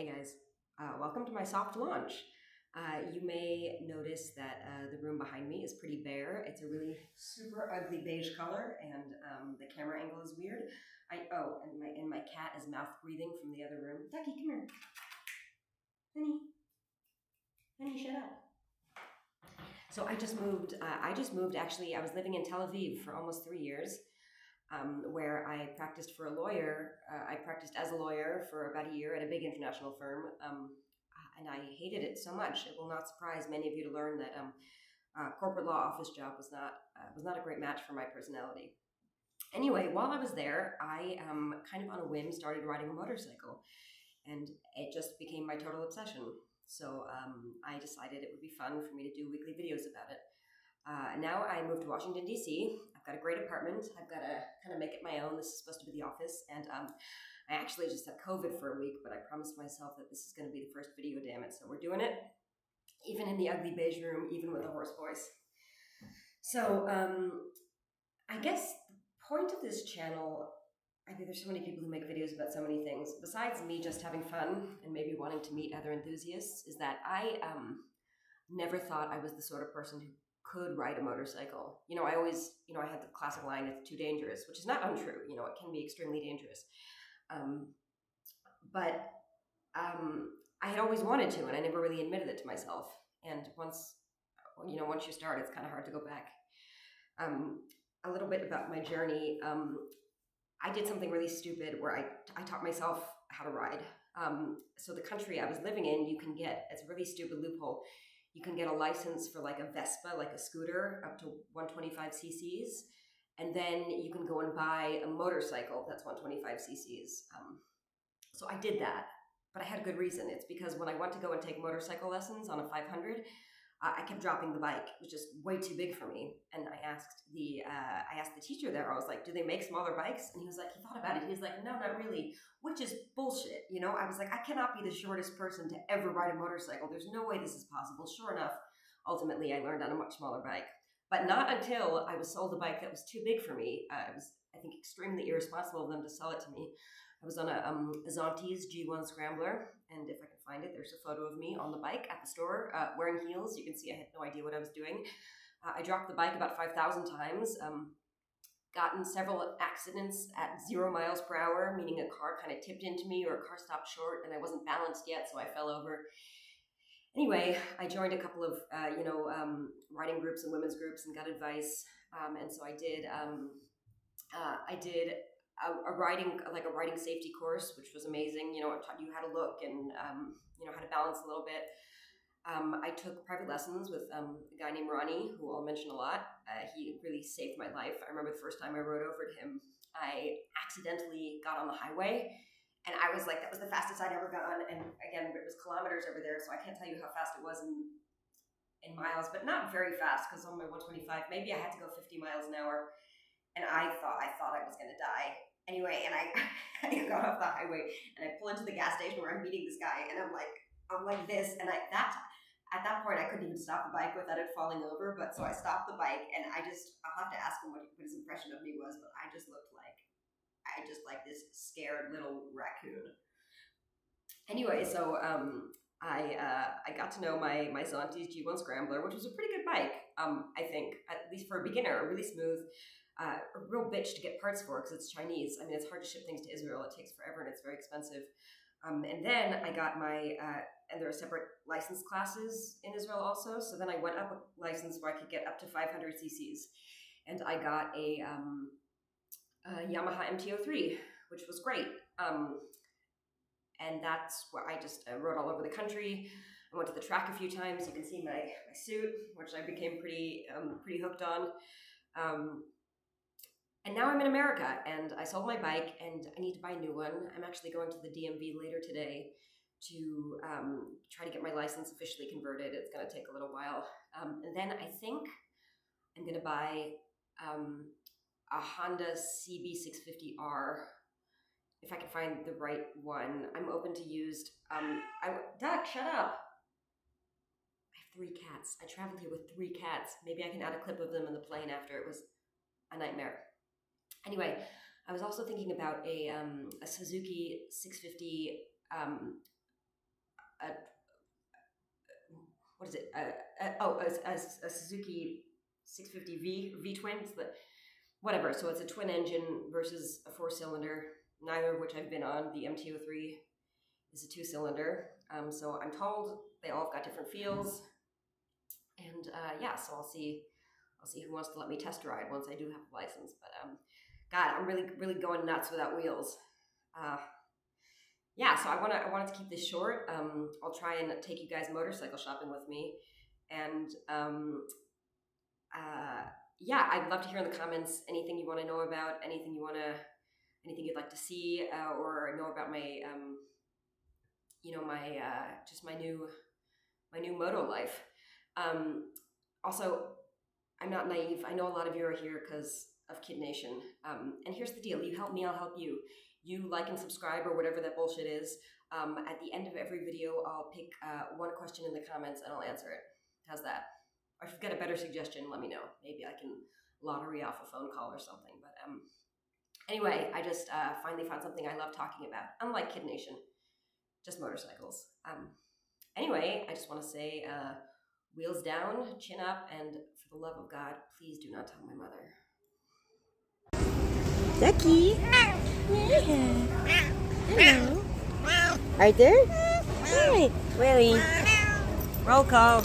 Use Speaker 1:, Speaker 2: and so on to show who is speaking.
Speaker 1: Hey guys, welcome to my soft launch. You may notice that the room behind me is pretty bare. It's a really super ugly beige color, and the camera angle is weird. And my cat is mouth breathing from the other room. Ducky, come here, honey, honey, shut up. So I just moved. Actually, I was living in Tel Aviv for almost 3 years, where I practiced for a lawyer. I practiced as a lawyer for about a year at a big international firm, and I hated it so much. It will not surprise many of you to learn that corporate law office job was not a great match for my personality. Anyway, while I was there, I kind of on a whim started riding a motorcycle, and it just became my total obsession. So I decided it would be fun for me to do weekly videos about it. Now I moved to Washington, D.C. I've got a great apartment. I've got to kind of make it my own. This is supposed to be the office. And I actually just had COVID for a week, but I promised myself that this is going to be the first video, damn it. So we're doing it, even in the ugly beige room, even with a hoarse voice. So I guess the point of this channel, I think there's so many people who make videos about so many things, besides me just having fun and maybe wanting to meet other enthusiasts, is that I never thought I was the sort of person who could ride a motorcycle. I always, I had the classic line, it's too dangerous, which is not untrue. It can be extremely dangerous. But I had always wanted to, and I never really admitted it to myself. And once you start, it's kind of hard to go back. A little bit about my journey. I did something really stupid where I taught myself how to ride. So the country I was living in, you can get, it's a really stupid loophole, you can get a license for like a Vespa, like a scooter, up to 125 cc's. And then you can go and buy a motorcycle that's 125 cc's. So I did that, but I had a good reason. It's because when I went to go and take motorcycle lessons on a 500, I kept dropping the bike. It was just way too big for me. And I asked the teacher there, I was like, do they make smaller bikes? And he was like, he thought about it. He was like, no, not really, which is bullshit. I was like, I cannot be the shortest person to ever ride a motorcycle. There's no way this is possible. Sure enough, ultimately I learned on a much smaller bike, but not until I was sold a bike that was too big for me. It was, I think, extremely irresponsible of them to sell it to me. I was on a Zontes G1 Scrambler, and if I can find it, there's a photo of me on the bike at the store wearing heels. You can see I had no idea what I was doing. I dropped the bike about 5,000 times, gotten several accidents at 0 miles per hour, meaning a car kind of tipped into me or a car stopped short and I wasn't balanced yet, so I fell over. Anyway, I joined a couple of, riding groups and women's groups and got advice. And so I did a riding safety course, which was amazing. It taught you how to look and, how to balance a little bit. I took private lessons with a guy named Ronnie, who I'll mention a lot. He really saved my life. I remember the first time I rode over to him, I accidentally got on the highway. And I was like, that was the fastest I'd ever gone. And again, it was kilometers over there, so I can't tell you how fast it was in miles, but not very fast, because on my 125, maybe I had to go 50 miles an hour. And I thought I was going to die. Anyway, and I got off the highway and I pull into the gas station where I'm meeting this guy, and I'm like this. And at that point, I couldn't even stop the bike without it falling over. But so I stopped the bike, and I'll have to ask him what his impression of me was, but I just looked like this scared little raccoon. Anyway, so I got to know my Zontes G1 Scrambler, which was a pretty good bike. I think, at least for a beginner, really smooth. A real bitch to get parts for because it's Chinese. I mean, it's hard to ship things to Israel. It takes forever and it's very expensive. And then I got my, and there are separate license classes in Israel also. So then I went up a license where I could get up to 500 cc's. And I got a Yamaha MT-03, which was great. And that's where I just rode all over the country. I went to the track a few times. You can see my suit, which I became pretty hooked on. And now I'm in America, and I sold my bike, and I need to buy a new one. I'm actually going to the DMV later today to try to get my license officially converted. It's going to take a little while. And then I think I'm going to buy a Honda CB650R, if I can find the right one. I'm open to used. Duck, shut up. I have 3 cats. I traveled here with 3 cats. Maybe I can add a clip of them in the plane after. It was a nightmare. Anyway, I was also thinking about a Suzuki 650 what is it? A Suzuki 650V V-twin. Whatever. So it's a twin engine versus a 4-cylinder. Neither of which I've been on. The MT-03 is a 2-cylinder. So I'm told they all have got different feels. And yeah, so I'll see who wants to let me test ride once I do have a license. But God, I'm really going nuts without wheels. Yeah, so I wanted to keep this short. I'll try and take you guys motorcycle shopping with me, and yeah, I'd love to hear in the comments anything you want to know about, anything you'd like to see, or know about my my new moto life. Also, I'm not naive. I know a lot of you are here because of Kid Nation. And here's the deal. You help me, I'll help you. You like and subscribe or whatever that bullshit is. At the end of every video, I'll pick one question in the comments and I'll answer it. How's that? Or if you've got a better suggestion, let me know. Maybe I can lottery off a phone call or something. But anyway, I just finally found something I love talking about. Unlike Kid Nation, just motorcycles. Anyway, I just want to say, wheels down, chin up, and for the love of God, please do not tell my mother.
Speaker 2: Ducky. Yeah. Hello. Arthur. Hi. Willie. Roll call.